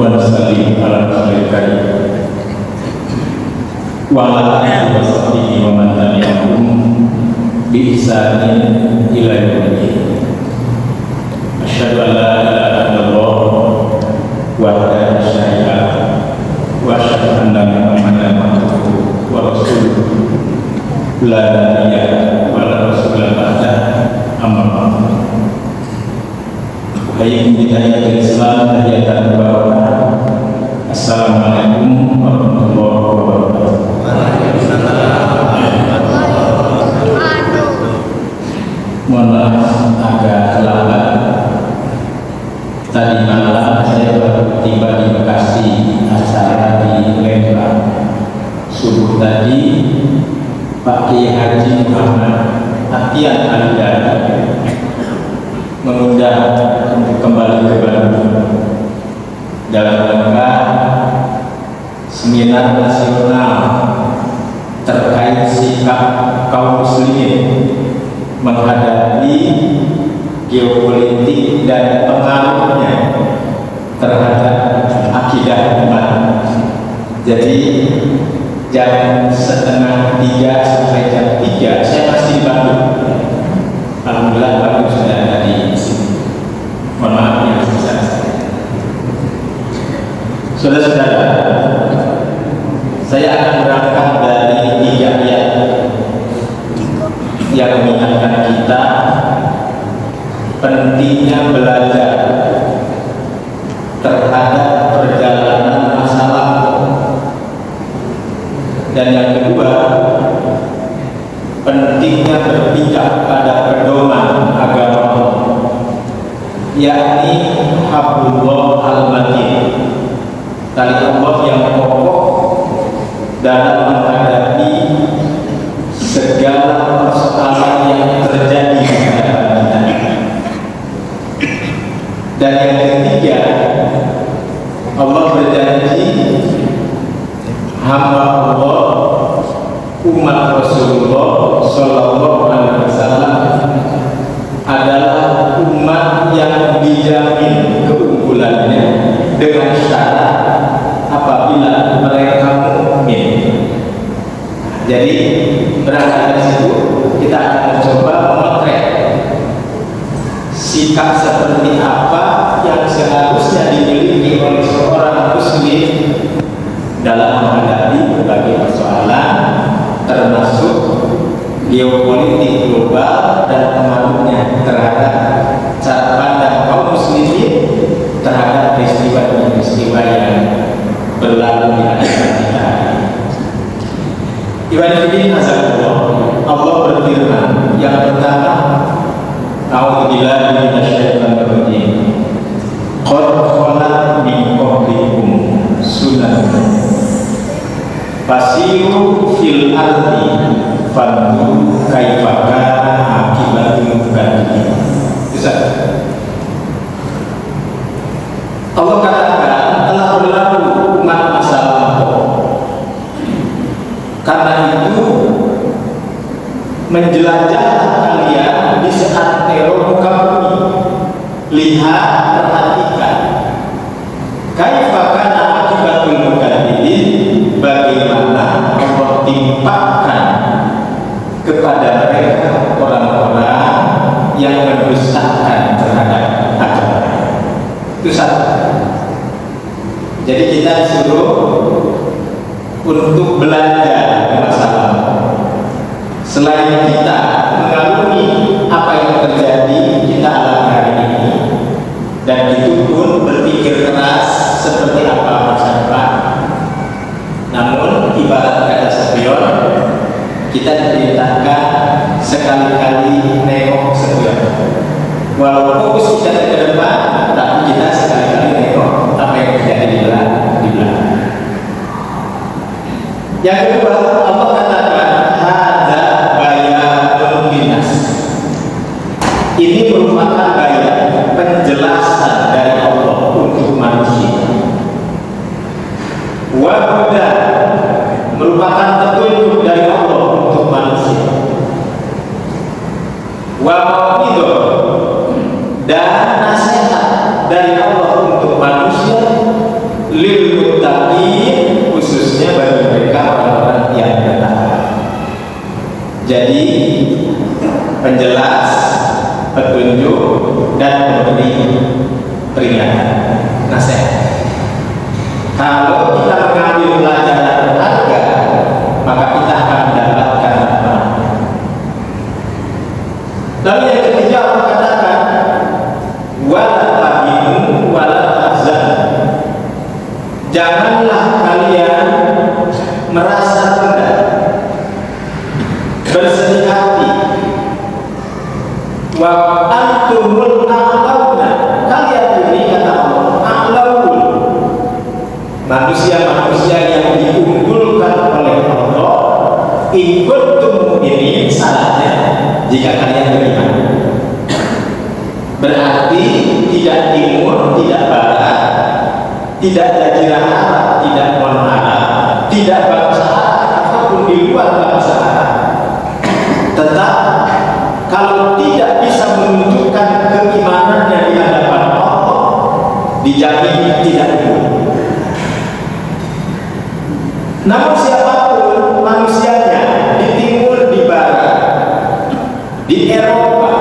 ونصلي على رسول الكريم وعلى آله وصحبه ومن تبعهم بإحسان إلى يوم الدين. أشهد أن لا إله إلا الله وحده لا شريك له وأشهد أن محمدا عبده ورسوله لا نبي ولا رسول بعده أما بعد. Baik, bidaya Islam tahiyatan barakah. Assalamualaikum warahmatullahi wabarakatuh. Mohon maaf agak lambat. Tadi malam saya baru tiba di Bekasi, acara di Lembang. Subuh tadi Pak Kiai Haji Muhammad Atian Alidari mengundang untuk kembali ke Bandung dalam rangka seminar nasional terkait sikap kaum muslimin menghadapi geopolitik dan pengaruhnya terhadap akidah umat. Jadi jam 2:30 sampai jam 3 saya masih di Bandung. Alhamdulillah Bandung sudah ada di sini. Mohon maaf yang sebesar. Saudara-saudara, saya akan berangkat dari 3 ayat yang mengingatkan kita pentingnya belajar terhadap perjalanan masa lalu. Dan yang kedua, pentingnya berpijak pada pedoman agama, yakni hablullah al-matin, tali Allah yang kokoh dalam menghadapi segala persoalan yang terjadi di hadapan kita. Dan yang ketiga, Allah berjanji hamba Allah umat Rasulullah Sallallahu Alaihi Wasallam adalah umat yang dijamin keunggulannya dengan syarat apabila mereka mukmin. Jadi berangkat dari situ kita akan mencoba memotret sikap seperti apa yang seharusnya dimiliki oleh seorang muslim dalam menghadapi berbagai persoalan termasuk geopolitik global dan pengaruhnya terhadap cara pandang kaum muslimin terhadap peristiwa yang berlalu di hadapan kita. Ibadillah azza Allah berfirman yang pertama, A'udzubillahi minasyaitonir rajim. Qad khalat min qablikum sunnatun fasiru fil ardi fanzuru kaifa kana akibatul mukadzimin. Bisa. Allah katakan telah berlalu umat masa lampau. Karena itu menjelajahlah kalian di seantero muka bumi. Lihat, perhatikan kaifa kana akibatul mukadzimin, bagaimana Allah timpakan kepada mereka orang-orang yang mendustakan terhadap agama. Itu satu. Jadi kita disuruh untuk belajar masa lalu. Selain kita mengalami apa yang terjadi kita alami hari ini, dan itu pun berpikir keras seperti apa masa depan. Namun ibarat kata spion, kita diperintahkan sekali-kali nengok spion. Walau fokus kita ke depan, tapi kita sekali-kali nengok apa yang terjadi di belakang. Yang kedua, Allah katakan hadza bayanul linnas. Ini merupakan bayan, penjelasan dari Allah untuk manusia. Wa huda, merupakan petunjuk dari Allah untuk manusia. Wa mau'izah, dan nasihat dari Allah untuk manusia penjelas, petunjuk, dan memberi peringatan, nasihat. Kalau kita mengambil pelajaran berharga, maka kita akan mendapatkan manfaat. Lalu yang ketiga Allah katakan, wala tahinu wala tahzan. Janganlah kalian merasa rendah, bersedih hati. Wa antumul a'launa. Kalian ini kata Allah, a'laun. Manusia-manusia yang diunggulkan oleh Allah. In kuntum mu'minin, salahnya jika kalian beriman. Berarti tidak timur, tidak barat, tidak jazirah Arab, tidak non Arab, tidak bangsa Arab ataupun di luar bangsa Arab. Tetap kalau tidak bisa menunjukkan keimanannya di hadapan Allah, dijamin tidak iman. Namun siapapun manusianya, di timur, di barat, di Eropa,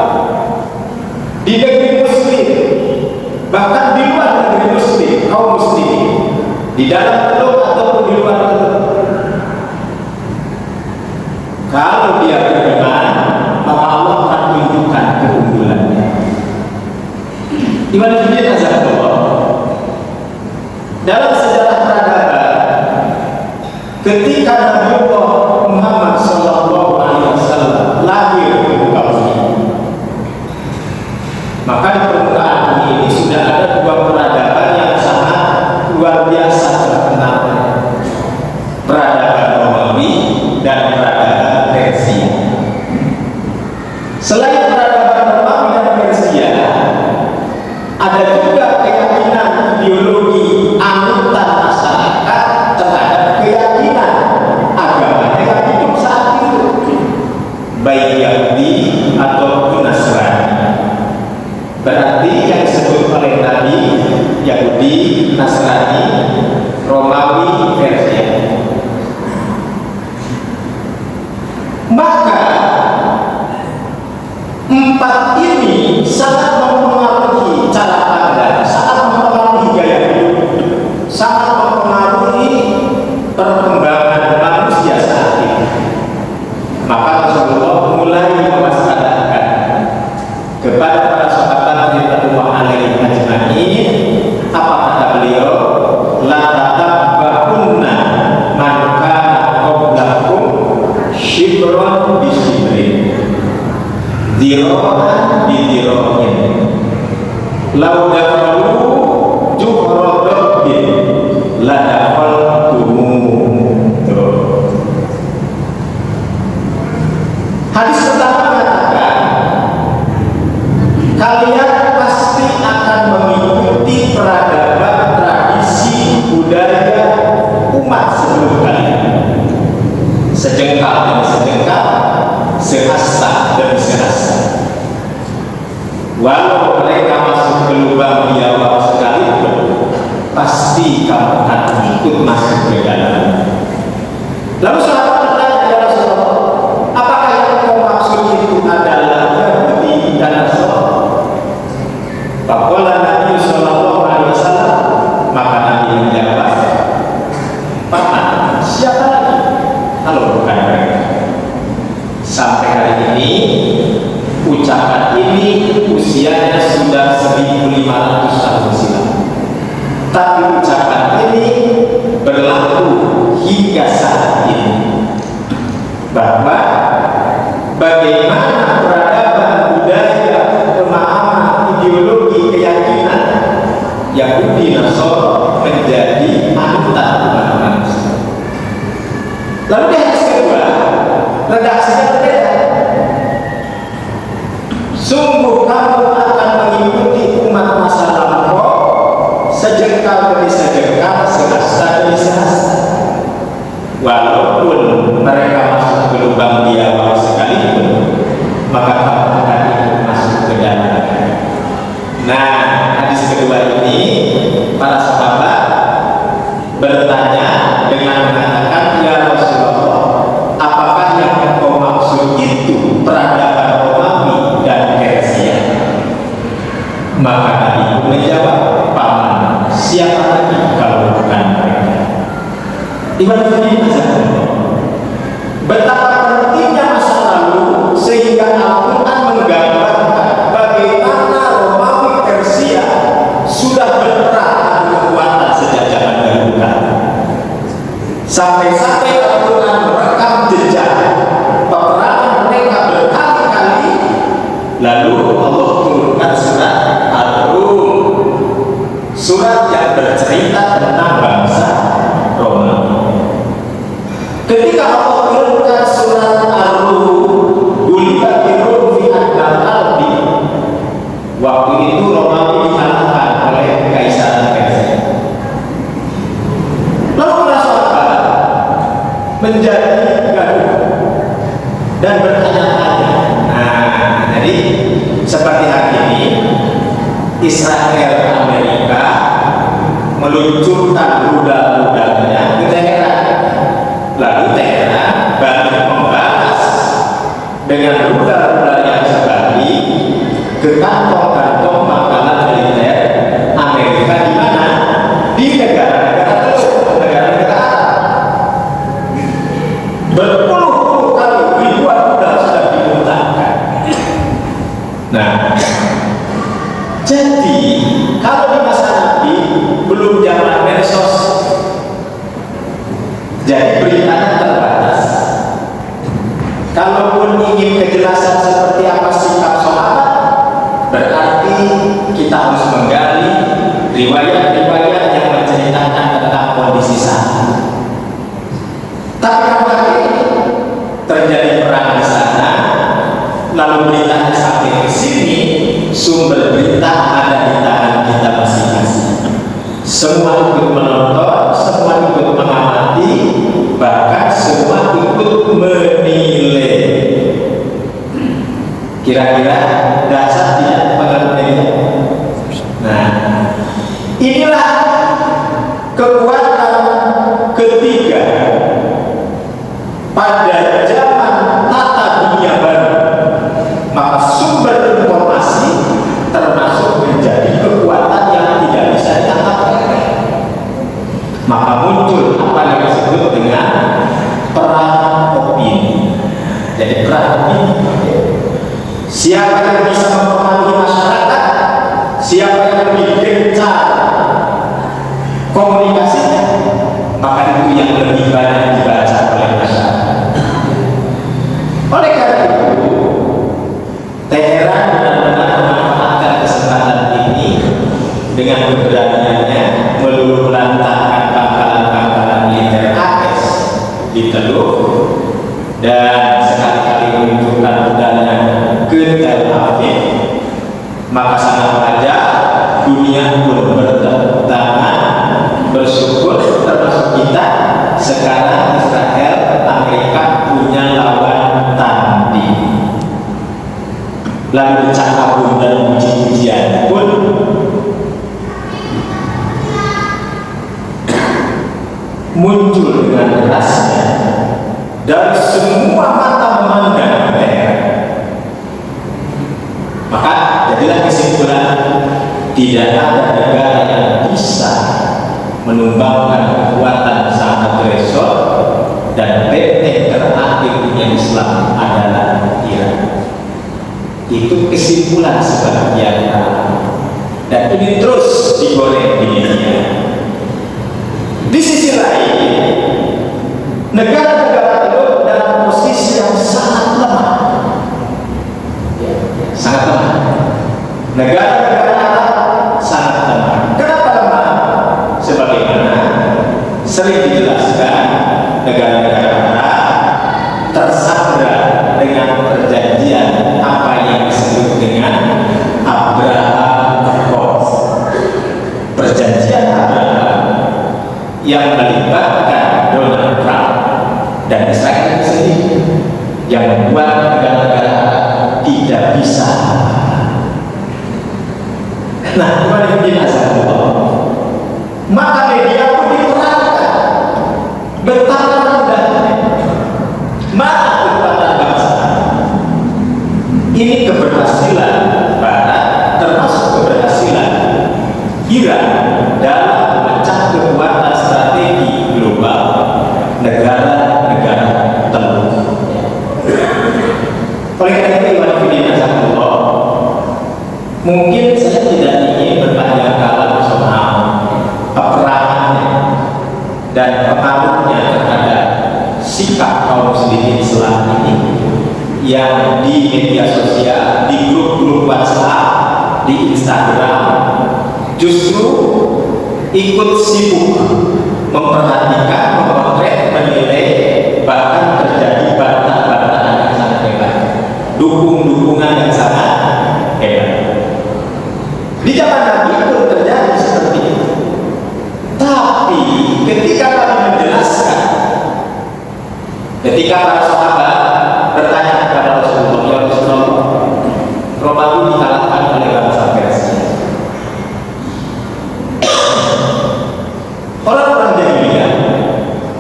di negeri muslim, bahkan di luar negeri muslim, kaum muslim, di dalam teluk ataupun di luar teluk, kalau dia beriman, maka Allah akan tunjukkan keunggulannya. Iman fiddin azabullah. Dalam sejarah peradaban, ketika Nabiullah Muhammad SAW lahir di muka bumi, maka di permukaan bumi ini sudah ada dua peradaban yang sangat luar biasa terkenal, peradaban Romawi dan peradaban Persia. Selain peradaban Romawi dan Persia, ada juga keyakinan ideologi anutan masyarakat terhadap keyakinan agamanya yang hidup saat itu, baik Yahudi ataupun Nasrani. Berarti yang disebut oleh Nabi Yahudi, Nasrani, Romawi, Persia. Maka empat ini sangat mempengaruhi cara pandang, sangat mempengaruhi gaya hidup, sangat mempengaruhi perkembangan manusia saat ini. Maka Rasulullah mulai mewaspadahkan kepada para sahabat radhiyallahu alaihi ajma'in. Apa kata beliau? La tatabba'unna man kana qablakum shibran bi shibrin, dira'an bi dira'in, law dakhalu juhra dabbin la dakhaltumuh. Hadis pertama mengatakan, kalian pasti akan mengikuti peradaban, tradisi, budaya umat sebelum kalian, sejengkal demi sejengkal, sehasta demi sehasta. Walau mereka masuk ke lubang biawak sekalipun, pasti kamu akan ikut masuk ke dalam. Lalu sahabat bertanya, ya Rasulullah, apakah yang kau maksud itu adalah Yahudi dan Nasrani? Faqala Nabi sallallahu alaihi wasallam, maka Nabi menjawab, "Paman, siapa lagi kalau bukan mereka?" Sampai hari ini ucapan ini usianya sudah 1500 tahun silam. Tapi ucapan ini berlaku hingga saat ini, bahwa bagaimana peradaban, budaya, pemahaman, ideologi, keyakinan Yahudi Nasrani menjadi anutan umat manusia. Lalu di hadis kedua, redaksinya berbeda. Sungguh kamu akan mengikuti umat masa lampau, sejengkal demi sejengkal, sehasta demi sehasta. Walaupun mereka masuk ke lubang biawak sekalipun, maka kamu akan ikut masuk ke dalam. Nah, hadis kedua ini para sahabat bertanya dengan mengatakan, ya Rasulullah, apakah yang engkau maksud itu peradaban Romawi Maka Nabi menjawab, paman siapa lagi kalau bukan mereka? Iman betapa pentingnya masa lalu sehingga Al-Quran menggambarkan bagaimana Romawi Persia sudah berperang adu kekuatan sejak zaman dahulu kala. Sampai-sampai Al-Quran merekam jejak peperangan mereka berkali-kali, lalu Allah turunkan surat Al-Rum, surat yang bercerita tentang bangsa Romawi. Ketika Allah turunkan surat Al-Rum, gulibat birum fi adnal ardi, waktu itu Romawi dikalahkan oleh Kaisaran Persia. Lalu para sahabat menjadi gaduh dan bertanya-tanya. Nah, jadi seperti hari ini Israel Amerika meluncurkan rudal-rudalnya ke Teheran, lalu Teheran balik membalas dengan rudal-rudal yang sebalik ke kantong-kantong makanan militer Amerika di mana? Di negara-negara teluk, negara-negara Arab. Berpuluh-puluh kali ribuan rudal sudah dimuntahkan. Nah, jadi kalau di masa Nabi belum zaman medsos, jadi beritanya terbatas. Kalaupun ingin kejelasan seperti apa sikap sahabat, berarti kita harus menggali riwayat-riwayat yang menceritakan tentang kondisi saat. Tapi apabila terjadi perang di sana, lalu beritanya sampai ke sini, sumber berita ada di tangan kita masing-masing. Semua ikut menonton, semua ikut mengamati, bahkan semua ikut menilai. Kira-kira dasar tidak pengaruh media. Nah, inilah kekuatan ketiga pada zaman tata dunia baru. Maka sumber informasi termasuk menjadi kekuatan yang tidak bisa ditangkap. Maka muncul apa yang disebut dengan perang opini. Jadi perang opini, siapa yang bisa mempengaruhi masyarakat, siapa yang lebih gencar komunikasinya, maka itu yang lebih banyak dibaca oleh masyarakat. Oleh karena itu, Teheran benar-benar memanfaatkan kesempatan ini dengan keberaniannya meluluh lantahkan pangkalan-pangkalan militer AS di Teluk dan sekali-kali menunjukkan rudalnya ke Tel Aviv. Maka sangat wajar dunia pun bertepuk tangan bersyukur, termasuk kita. Sekarang Israel Amerika punya lawan tanding. Lalu decak kagum dan puji-pujian pun muncul dengan derasnya dari semua mata memandang Teheran. Maka jadilah kesimpulan, tidak ada negara yang bisa menumbangkan kekuatan sang agresor, dan benteng terakhir dunia Islam adalah Iran. Itu kesimpulan sebagian dan ini terus digoreng di media. Di sisi lain, negara-negara teluk dalam posisi yang sangat lemah, sangat lemah. Negara-negara Arab sangat lemah. Kenapa lemah? Sebagaimana sering dijelaskan, negara-negara Arab tersandra dengan perjanjian apa yang disebut dengan Abraham Accords. Perjanjian Abraham yang melibatkan Donald Trump dan Israel sendiri, yang membuat negara-negara Arab tidak bisa. Nah, maka media pun diterangkan betapa rendahnya mana kekuatan bangsa. Ini keberhasilan Barat, termasuk keberhasilan pikiran dalam memecah kekuatan strategi global negara-negara teluk. Oleh karena itu, mungkin saya tidak ingin berpanjang kala soal peperangannya dan pengaruhnya terhadap sikap kaum muslimin Islam ini yang di media sosial, di grup-grup WhatsApp, di Instagram justru ikut sibuk memperhatikan, memotret, menilai, bahkan terjadi bantah-bantahan yang sangat hebat, dukung-dukungan yang sangat hebat. Di zaman Nabi pun terjadi seperti itu. Tapi ketika kami menjelaskan, ketika para sahabat bertanya kepada Rasulullah, ya Rasulullah, Romawi dikalahkan oleh bangsa Persia. Orang-orang jahiliyah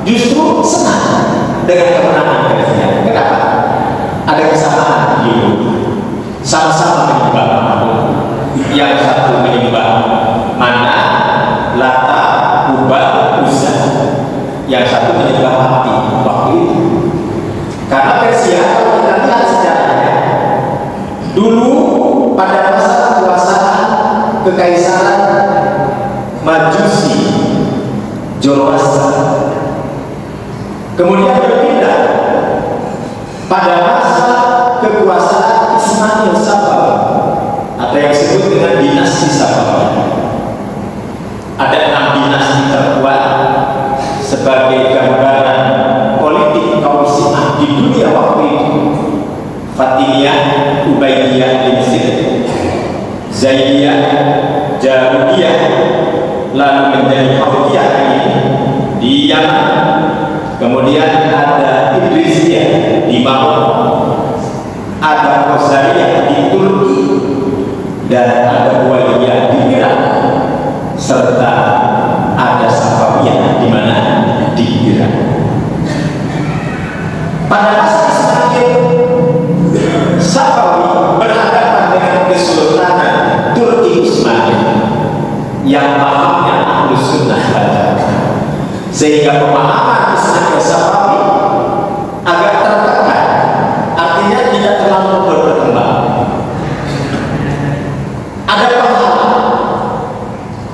justru senang dengan kemenangan Persia. Kenapa? Ada kesamaan ideologi, sama-sama menyembah makhluk. Yang satu menyembah mana, Lata, Ubal, Uzza. Yang satu menyembah api waktu itu. Karena Persia, kalau kita lihat sejarahnya, dulu pada masa kekuasaan kekaisaran Majusi Zoroaster, kemudian berpindah pada masa kekuasaan Ismail Safawi atau yang disebut dengan dinasti Safawi. Ada 6 dinasti terkuat sebagai gambaran politik kaum Syiah di dunia waktu itu. Fatimiyah, Ubaidiyah di Mesir, Zaidiyah, Jarudiyah, lalu menjadi Hafidiyah di Yaman, kemudian ada Idrisiyah di Maroko, ada Khazariyah di Turki, dan ada Buwaidiyah di Irak, serta ada Safawiyah di mana? Di Irak. Pada masa Ismail Safawi berhadapan dengan Kesultanan Turki Ismail yang pahamnya Ahlus Sunnah wal Jamaah, sehingga pemahaman Ismail Safawi agak tertekan, artinya tidak terlalu berkembang. Ada penghalang,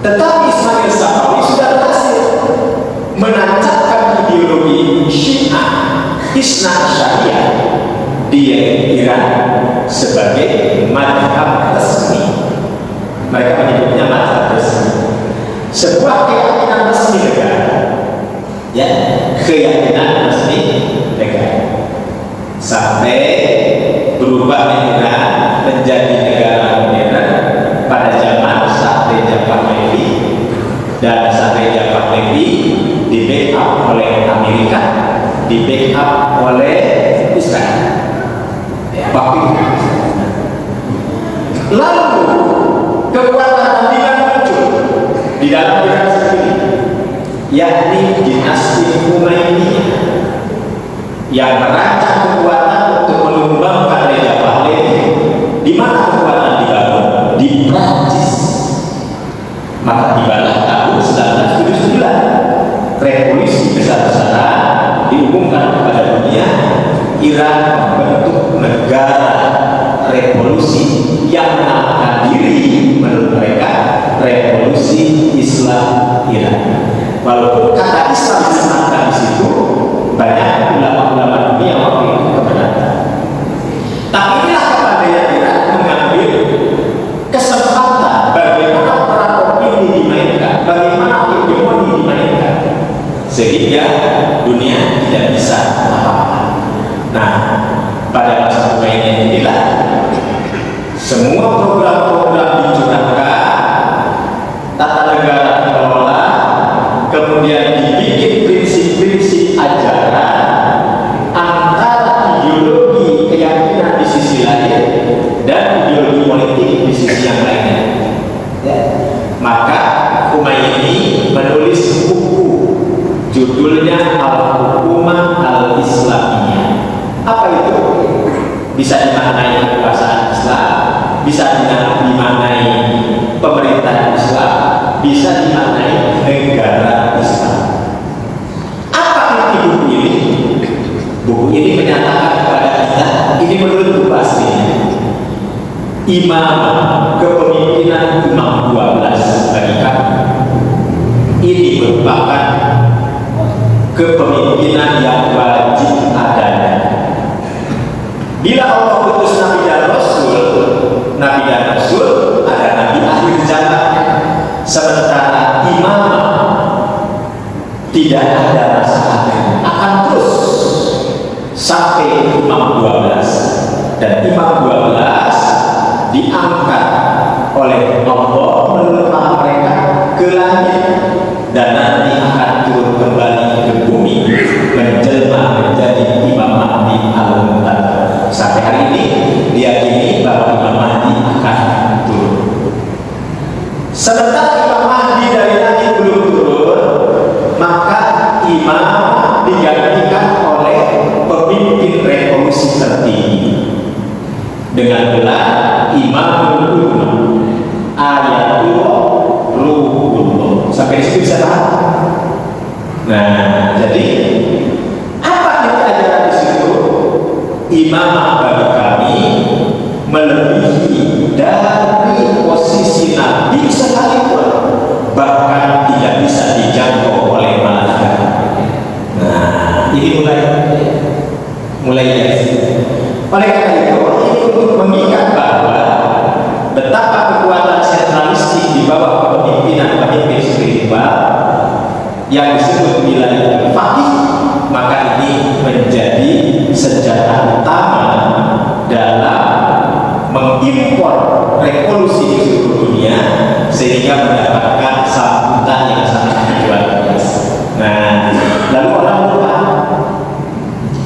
tetapi Ismail Safawi sudah berhasil menancapkan ideologi Syiah Isna Syariah di Iran sebagai madhab resmi. Mereka menyebutnya madhab resmi, sebuah keyakinan resmi negara, ya, keyakinan resmi negara, sampai berubah Iran menjadi negara modern pada zaman Sadr Pahlavi, dan Sadr Pahlavi di backup oleh Amerika, di backup oleh Israel. Waktu itu, lalu kekuatan Amerika muncul di dalam Iran sendiri, yakni dinasti Umayyah yang merancang kekuatan untuk menumbangkan Reza Pahlavi. Di mana kekuatan dibangun? Di Prancis. Maka tibalah tahun 1979, revolusi besar-besaran diumumkan kepada dunia. Iran membentuk negara revolusi yang menamakan diri menurut mereka Revolusi Islam Iran. Walaupun kata Islam disematkan di situ, banyak ulama-ulama dunia waktu itu keberatan. Tapi inilah kepandaian Iran mengambil kesempatan bagaimana peran opini dimainkan, bagaimana hegemoni dimainkan, sehingga dunia tidak bisa apa-apa. Nah, pada masa Umayyah inilah semua program-program dicurahkan, tata negara dikelola, kemudian dibikin prinsip-prinsip ajaran antara ideologi keyakinan di sisi lain dan ideologi politik di sisi yang lainnya. Ya. Maka Umayyah ini menulis buku, judulnya Al-Hukumah Al-Islamiyah. Apa itu? Bisa dimaknai kekuasaan Islam, bisa dimaknai pemerintahan Islam, bisa dimaknai negara Islam. Apa arti buku ini? Buku ini menyatakan kepada kita, ini menurut pastinya, imam kepemimpinan imam 12 bagi kami. Ini merupakan kepemimpinan yang wajib adanya. Bila Allah utus Nabi dan Rasul ada Nabi akhir zaman. Sementara imam tidak ada masalah, akan terus sampai imam 12, dan imam 12 diangkat oleh Allah menurut mereka ke langit dan nanti akan turun kembali ke bumi menjelma menjadi Imam Mahdi al-Muntadhar. Sampai hari ini diyakini bahwa Imam Mahdi akan turun. Sementara Imam Mahdi dari langit belum turun, maka imam digantikan oleh pemimpin revolusi tertinggi dengan gelar Imamul Ummah, Ayatullah Ruhullah. Sampai di situ bisa paham? Nah, jadi apa yang ajaran di situ? Imam bagi kami melebihi dari posisi Nabi sekalipun, bahkan tidak bisa dijangkau oleh malaikat. Nah, ini mulai dari situ. Oleh karena itu, ini untuk mengingat bahwa betapa kekuatan sentralistik di bawah kepemimpinan pemimpin spiritual yang disebut wilayah fakih, maka ini menjadi senjata utama dalam mengimpor revolusi di seluruh dunia sehingga mendapatkan sambutan yang sangat luar biasa. Nah, lalu orang lupa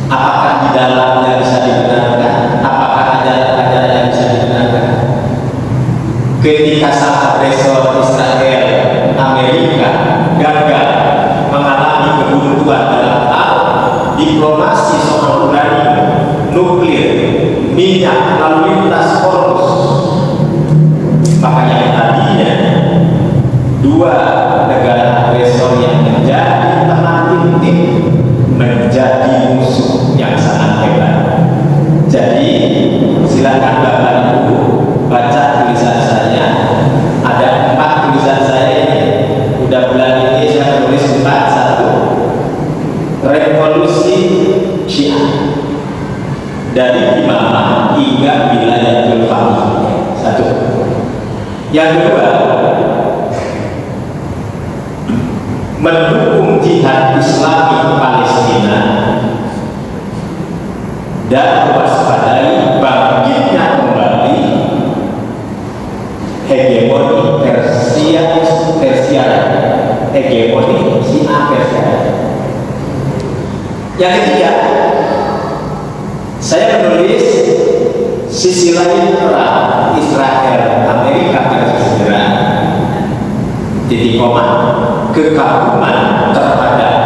apakah di dalamnya bisa dibenarkan, apakah ajaran-ajaran yang bisa dibenarkan. Ketika sang agresor Israel Amerika gagal mengalami kebuntuan dalam hal diplomasi soal uranium, nuklir, minyak, lalu lintas Hormuz, maka yang tadinya dua negara agresor yang menjadi teman intim menjadi musuh yang sangat hebat. Jadi silakan Bapak Ibu baca tulisan saya. Ada 4 tulisan saya ini. Udah bulan ini saya tulis 4. 1, revolusi Syiah dari imamah hingga wilayatul faqih. 1. Yang kedua, mendukung jihad Islami Palestina dan mewaspadai bangkitnya kembali hegemoni Persia, hegemoni Syiah Persia. Yang ketiga, saya menulis sisi lain perang Israel Amerika versus Iran, titik koma, kekaguman terhadap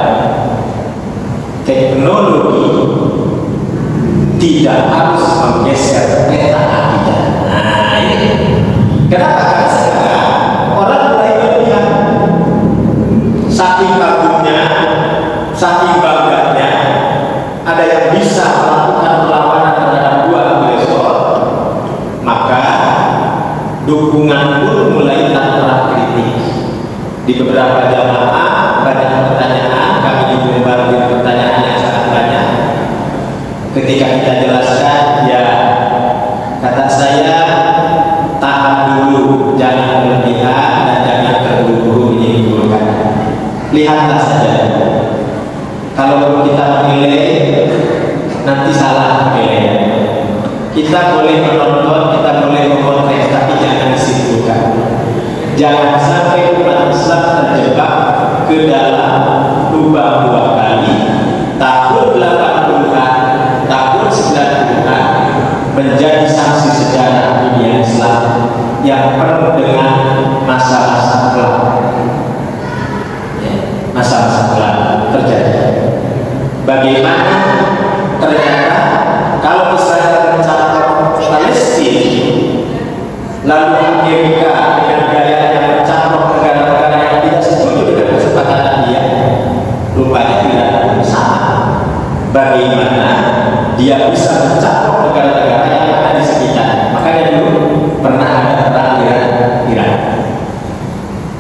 teknologi tidak harus menggeser peta akidah. Nah, ini kenapa? Karena sekarang orang mulai melihat saking kagumnya, saking bangganya ada yang bisa melakukan perlawanan terhadap dua agresor, maka dukungan pun mulai tanpa kritik. Di beberapa jamaah banyak pertanyaan, kami dibombardir pertanyaan yang sangat banyak. Ketika kita jelaskan, ya kata saya, tahan dulu, jangan berlebihan dan jangan terburu-buru menyimpulkan. Lihatlah saja. Kalau kita menilai, nanti salah penilaian. Kita boleh menonton, kita boleh mengonteks, tapi jangan disimpulkan. Jangan sampai umat Islam terjebak ke dalam lubang 2 kali. Tahun 80-an, tahun 90-an menjadi saksi sejarah dunia Islam yang penuh dengan masa-masa kelam. Masa-masa kelam terjadi. Bagaimana ternyata kalau Israel mencaplok Palestina, lalu Amerika dengan gaya yang mencaplok negara-negara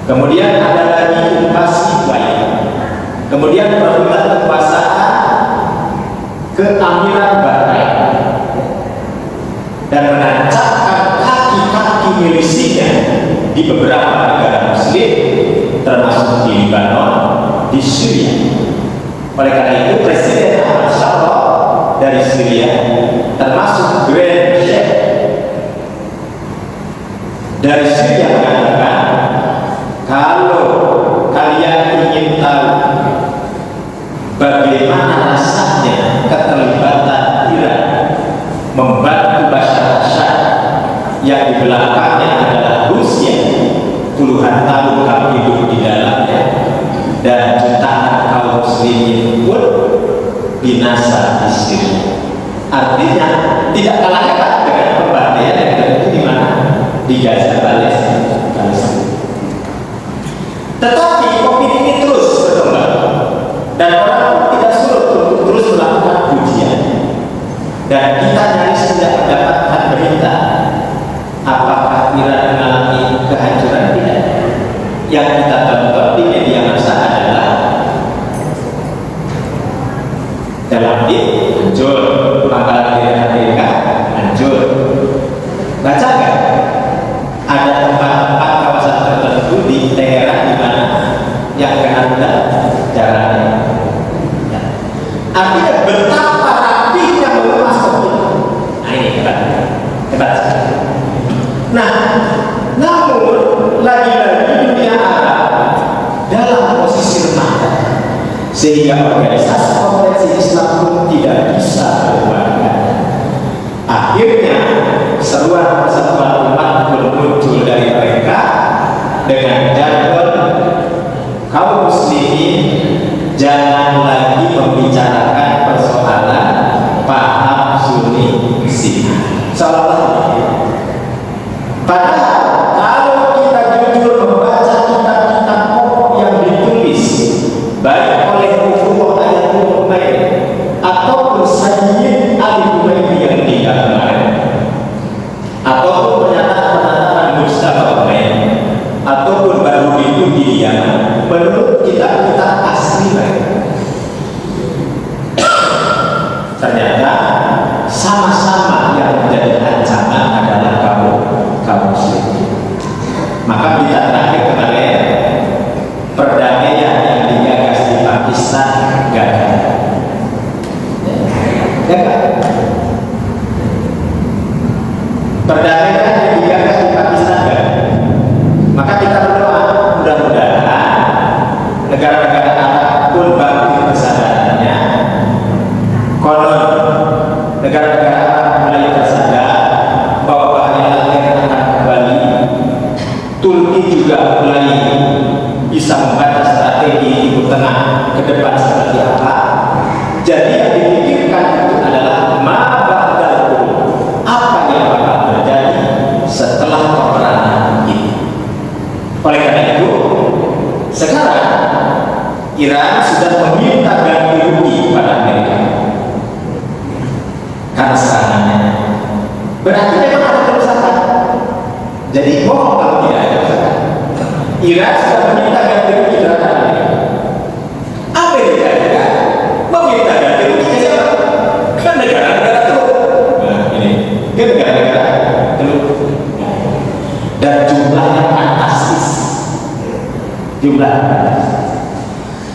Kemudian ada lagi invasi Kuwait. Kemudian perebutan kekuasaan keambilan Bahrain dan menancapkan kaki-kaki milisinya di beberapa negara Muslim, termasuk di Lebanon, di Syria. Oleh karena itu, Presiden Ahmad Shara dari Syria, termasuk Grand Sheikh dari Syria, mengatakan kalau kalian ingin tahu bagaimana rasanya keterlibatan Iran membantu Bashar al-Assad yang di belakangnya adalah Rusia, puluhan tahun kamu hidup di dalamnya, dan jutaan kaum muslimin pun binasa di Syria. Artinya tidak kalah hebat dengan pembantaian yang terjadi di mana? Di Gaza, Palestina. Tetapi opini ini terus berkembang dan orang tidak surut untuk terus melakukan pujian, dan kita nyaris tidak mendapatkan berita apakah Iran mengalami kehancuran tidak. Yang kita tonton di media massa adalah dalam hancur, pangkalan Iran Amerika hancur. Baca nggak? Ada tempat-tempat kawasan tertentu di Teheran di mana yang kena rudal jaraknya. Artinya betapa rapinya mengemas COVID. Nah ini hebat, hebat sekali. Nah, namun lagi-lagi dunia Arab dalam posisi remaja, sehingga organisasi konferensi Islam pun tidak bisa berbuat. Akhirnya seruan persatuan umat pun muncul dari mereka dengan jargon kaum muslimin jangan lagi membicarakan persoalan paham Sunni Syiah. Seolah-olah padahal kalau kita jujur membaca kitab-kitab pokok yang ditulis baik oleh Muhammad Ayatullah ataupun Sayyid Ali Humaydi yang tinggal kemarin, ataupun pernyataan Mustafa Umair, ataupun baru itu di Yaman, menurut kitab-kitab asli mereka ternyata sama-sama yang menjadi ancaman adalah kaum muslim. Maka kita terakhir kemarin perdamaian yang digagas di Pakistan gagal. Perdamaian yang digagas di Pakistan gagal. Maka kita berdoa mudah-mudahan negara-negara Arab pun bangkit kesadarannya. Konon negara-negara Arab mulai tersadar bahwa bahaya akan kembali. Turki juga mulai bisa membaca strategi Timur Tengah ke depan seperti apa. Jadi yang dipikirkan itu adalah apa yang akan terjadi setelah peperangan ini. Oleh karena itu, sekarang Iran sudah meminta ganti rugi pada Amerika karena serangannya. Berarti memang ada kerusakan. Jadi bohong kalau tidak ada kerusakan. Iran sudah meminta ganti rugi terhadap Amerika. Amerika juga meminta ganti rugi ke siapa? Ke negara-negara teluk. Nah ini, ke negara-negara teluk. Dan jumlahnya fantastis.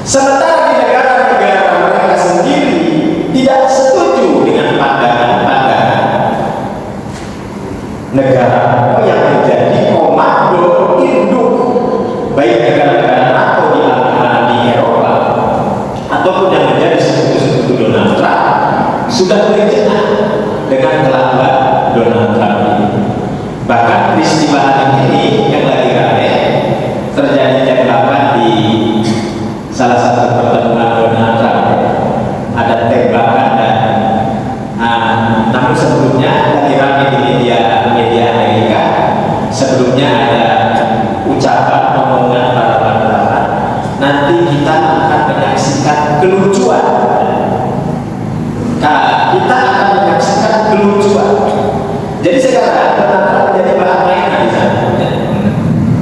Sementara di negara-negara mereka sendiri tidak setuju dengan pandangan-pandangan negara yang menjadi komando induk baik negara-negara NATO di Eropa ataupun yang menjadi sekutu-sekutu Donald Trump sudah terjadi dengan kelakuan Donald Trump ini. Bahkan peristiwa ini yang lagi ramai terjadi jam 8 di salah satu pertemuan Donald Trump. Ada tembakan dan namun sebelumnya lagi ramai di media Amerika. Sebelumnya ada ucapan omongan para wartawan. Nanti kita akan menyaksikan kelucuan. Kita akan menyaksikan kelucuan. Jadi sekarang Donald Trump menjadi bahan mainan di sana.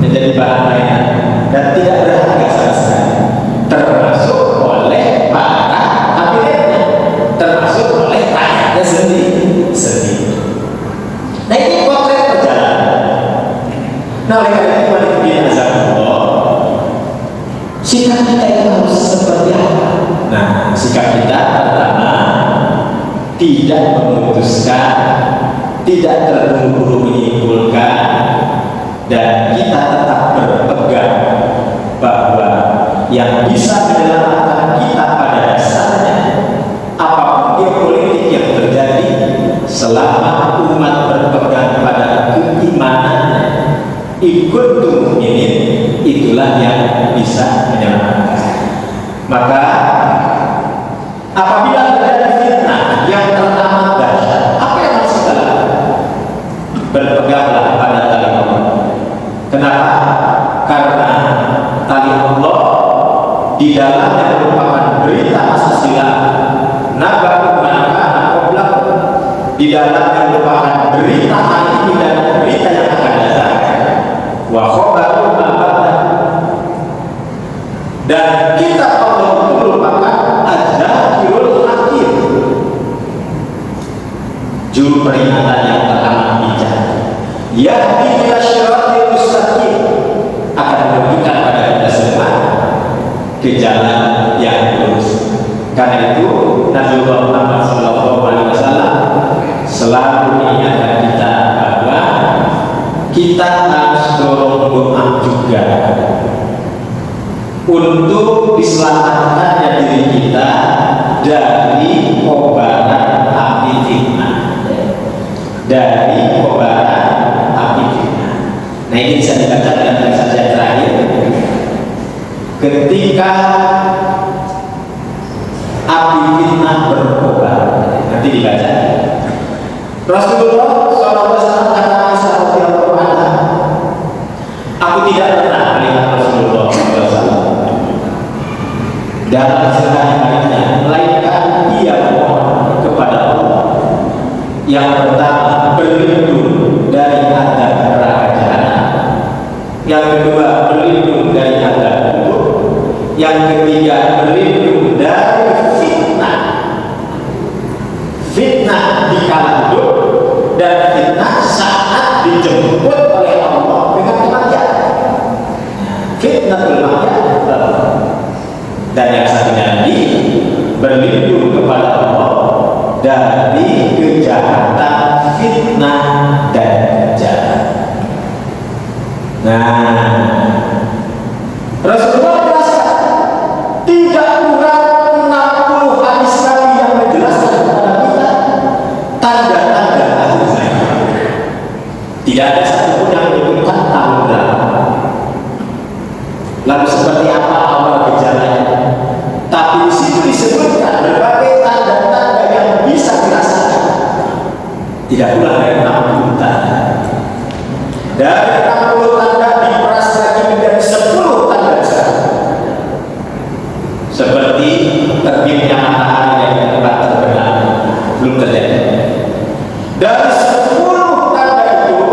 Menjadi bahan mainan. Nah, sikap kita pertama tidak memutuskan, tidak terburu-buru menyimpulkan, dan kita tetap berpegang bahwa yang bisa menyelamatkan kita pada dasarnya apapun geopolitik yang terjadi, selama umat berpegang pada keimanannya, ikut mukminin, itulah yang bisa menyelamatkan. Maka apabila terjadi fitnah yang teramat dahsyat, apa yang harus kita lakukan? Berpeganglah pada tali Allah. Kenapa? Karena tali Allah di dalamnya merupakan berita masa silam, naba'u ma'ana qoblak, di dalamnya merupakan berita hari ini dan berita yang akan datang, wa khobaru ma'ba'dah, dan kitab Allah itu merupakan adzakirul hakim, juru peringatan yang teramat bijak, yahdi ila syiratil mustaqim, akan menunjukkan pada kita semua ke jalan yang lurus. Karena itu Nabi Muhammad SAW selalu mengingatkan kita bahwa kita harus dorong doa juga untuk diselamatkannya diri kita dari kobaran api fitnah, dari kobaran api fitnah. Nah, ini bisa dibaca dalam kisah yang terakhir ketika api fitnah berkobar. Nanti dibaca. Rasulullah SAW kata Aisyah radhiyallahu anha, aku tidak pernah melihat Rasulullah SAW dalam segala hidupnya melainkan ia memohon kepada Allah yang pertama berlindung dari azab neraka jahanam, yang kedua berlindung dari azab kubur, yang ketiga berlindung dari fitnah di kala hidup dan fitnah saat dijemput oleh Allah dengan kematian. Fitnatul mahya. Dan yang satunya lagi berlindung kepada Allah dari kejahatan fitnah dan jahat. Nah, Rasulullah jelaskan tidak kurang 60 hadis Nabi yang menjelaskan kepada kita tanda-tanda akhir zaman. Tidak ada satupun yang menyebutkan tahun berapa, lalu seperti apa awal gejalanya, tapi di situ disebutkan berbagai tanda-tanda yang bisa dirasakan. Tidak pula dari 60 tanda. Dari 60 tanda diperas lagi menjadi 10 tanda besar, seperti terbitnya matahari dari tempat terbenam, belum terjadi. Dari 10 tanda itu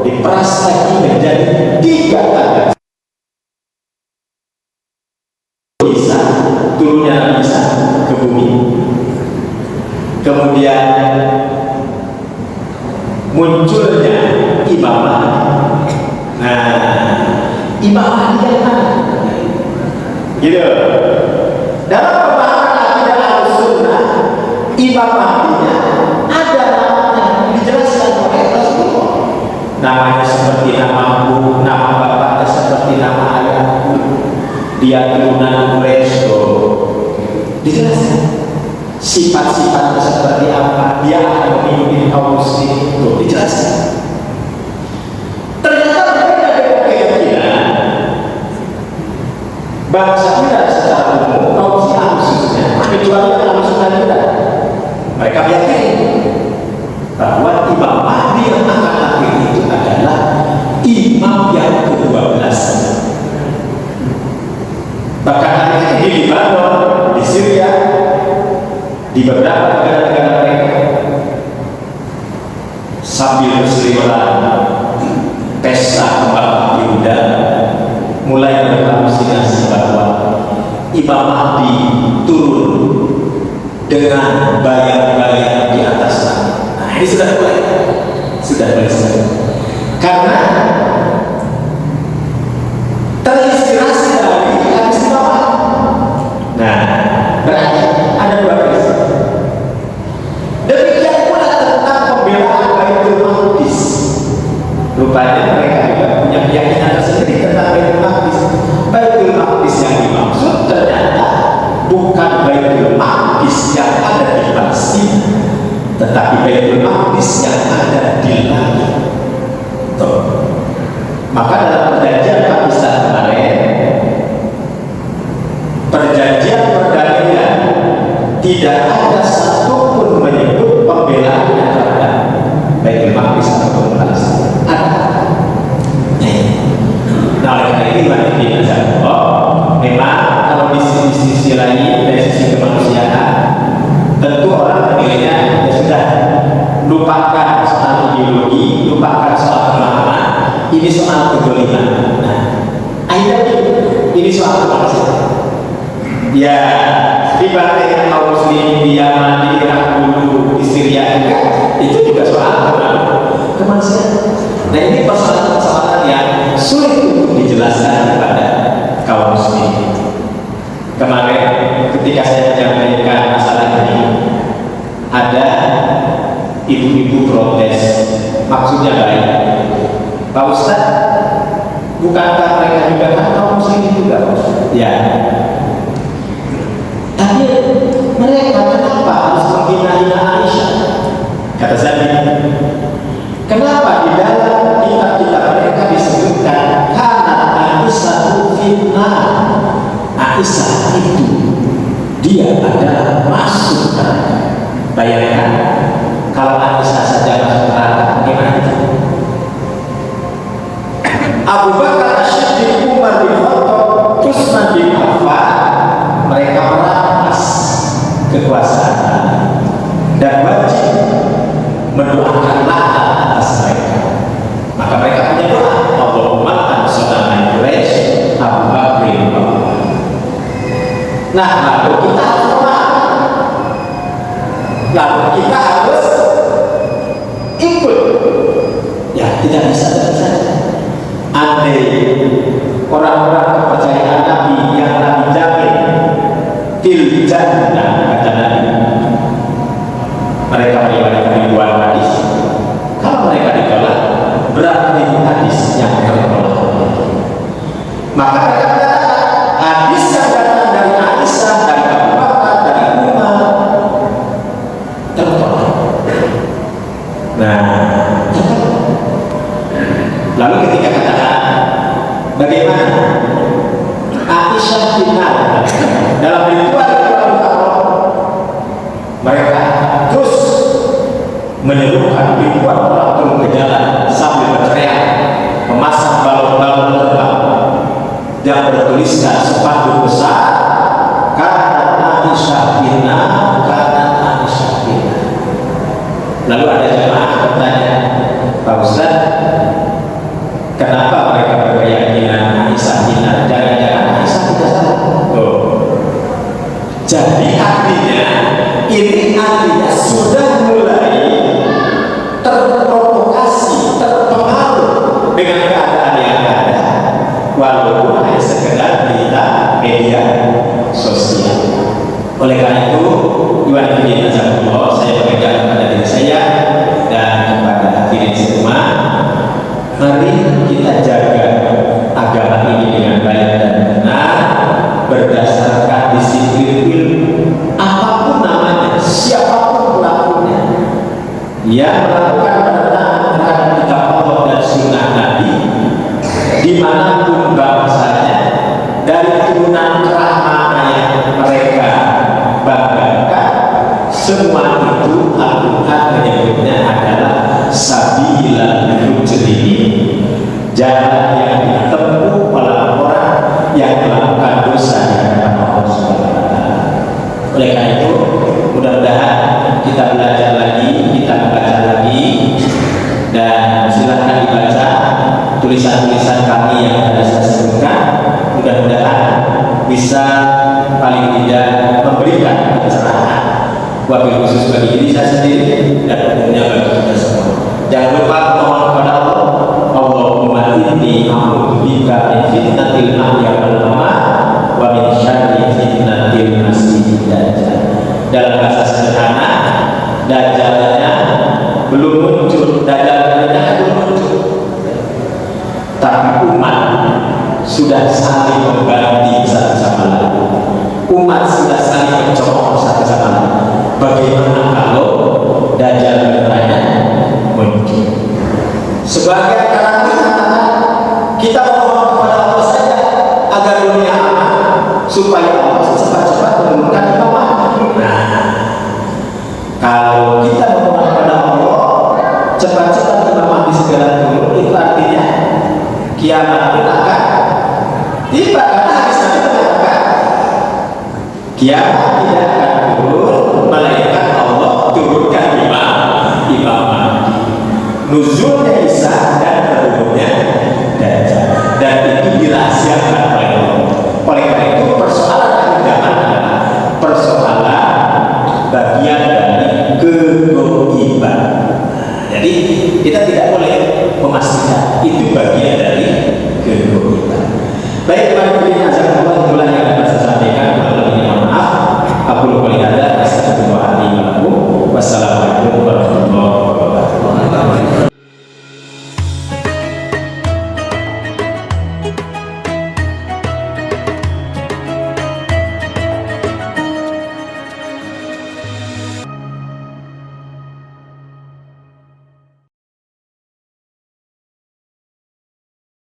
diperas lagi menjadi 3 tanda. Bisa turunnya bisa ke bumi, kemudian munculnya Imam Mahdi. Nah, Imam Mahdi yang mana? Gitu. Dalam pemahaman akidah Ahlussunnah, Imam Mahdinya ada namanya, dijelaskan oleh Rasulullah. Namanya seperti namaku, nama bapaknya seperti nama ayahku, dia turunan Quraisy, dijelaskan. Sifat-sifatnya seperti apa, dia akan memimpin kaum muslim, dijelaskan. Ternyata berbeda dengan keyakinan bangsa kita secara umum, kaum Syiah khususnya, kecuali dalam Sunnah kita. Mereka meyakini bahwa Imam Mahdi yang akan lahir itu adalah imam yang ke-12. Bahkan hari ini di Libanon, di Syria, di beberapa negara-negara mereka, sambil berseliweran pesta kembang api udara, mulai berhalusinasi bahwa Imam Mahdi turun dengan bayang-bayang di atas langit. Nah, ini sudah mulai karena terinspirasi dari hadis Imam Mahdi. Nah, memang kalau di sisi lain dari sisi kemanusiaan tentu orang menilainya ya sudah, lupakan soal ideologi, lupakan soal pemahaman, ini soal kedzaliman. Nah, akhirnya ini soal kemanusiaan. Ya, dibanding kaum muslim di Yaman, di Irak dulu, di Syria itu juga soal kemanusiaan. Nah, ini persoalan-persoalan yang sulit untuk dijelaskan kepada kaum muslim. Kemarin ketika saya menyampaikan masalah ini, ada ibu-ibu protes, maksudnya baik. Pak Ustaz, bukankah mereka juga kan kaum muslim juga? Ya. Tapi mereka kenapa harus menghina-hina Aisyah? Kata saya, kenapa di dalam kitab-kitab mereka disebutkan karena Aisyah fitnah? Aisyah itu dia adalah masuk neraka. Bayangkan kalau Aisyah saja masuk neraka, bagaimana itu? Abu Bakar As-Siddiq, Umar bin Khattab, Utsman bin Affan, mereka merampas kekuasaan dan wajib mendoakan laknat atas mereka. Maka mereka punya doa, Allahumma ansurnaa Quraisy Abu Bakr. Nah, lalu kita harus memaafkan, lalu kita harus ikut. Ya, tidak bisa saja. Andai orang-orang kepercayaan Nabi yang Nabi jamin fil jannah, kata Nabi, mereka meriwayatkan ribuan hadis. Kalau mereka ditolak, berakhir hadis yang tertolak. Maka mereka mengatakan hadis yang datang dari Aisyah, dari Abu Bakar, dari Umar tertolak. Nah, lalu ketika katakan bagaimana Aisyah final dalam ritual mereka terus menyerukan ribuan orang turun ke jalan sambil berteriak, memasang balon-balon terbang yang bertuliskan sepanduk besar, karena Aisyah final, karena Aisyah final. Lalu ada jemaah bertanya, Pak Ustaz, kenapa mereka berkeyakinan Aisyah final? Jangan-jangan Aisyah tidak salah? Jadi artinya sudah mulai terprovokasi, terpengaruh dengan keadaan yang ada, walaupun hanya sekedar berita media sosial. Oleh karena itu, Iwan Fidin Azamullah, saya mengingatkan kepada diri saya dan kepada hadirin semua, mari kita jaga agama ini dengan baik dan benar, berdasarkan disiplin ilmu. Apapun namanya, siapapun pelakunya, yang melakukan penentangan terhadap kitab Allah dan sunnah Nabi, dimanapun bangsanya, dari turunan kerah mana yang mereka banggakan, semua itu Al-Quran menyebutnya adalah sabilal mujrimin, jalan yang ditempuh oleh orang yang melakukan dosa di hadapan Allah Subhanahu wa Ta'ala. Oleh karena itu, mudah-mudahan kita belajar lagi, kita membaca lagi, dan silahkan dibaca tulisan-tulisan kami yang tadi saya sebutkan. Mudah-mudahan bisa paling tidak memberikan pencerahan, wabil khusus bagi diri saya sendiri dan umumnya bagi kita semua. Jangan lupa mohon kepada Allah, Allahumma inni a'udzubika min fitnatil mahya wal mamat wa min syarri fitnatil masiihid dajjal. Dalam bahasa sederhana, dajjalnya belum muncul, dajjalnya belum muncul, tapi umat sudah saling mengganti satu sama lain. Umat sudah saling mencemooh satu sama lain. Bagaimana kalau dajjal bertanya muncul? Sebagai kalangan kita mohon kepada Allah saja agar dunia aman, supaya Allah cepat-cepat menurunkan imamah. Nah, kalau kita mohon kepada Allah cepat-cepat imamah di segala turun, itu artinya kiamat pun akan Tidak, karena hadis Nabi mengatakan kiamat tidak akan turun melainkan Allah turunkan Imam Mahdi. Nuzulnya Isa dan turunnya Dajjal, dan itu dirahasiakan oleh Allah. Oleh karena itu persoalan akhir zaman adalah persoalan bagian dari kegoiban. Jadi kita tidak boleh memastikan itu bagian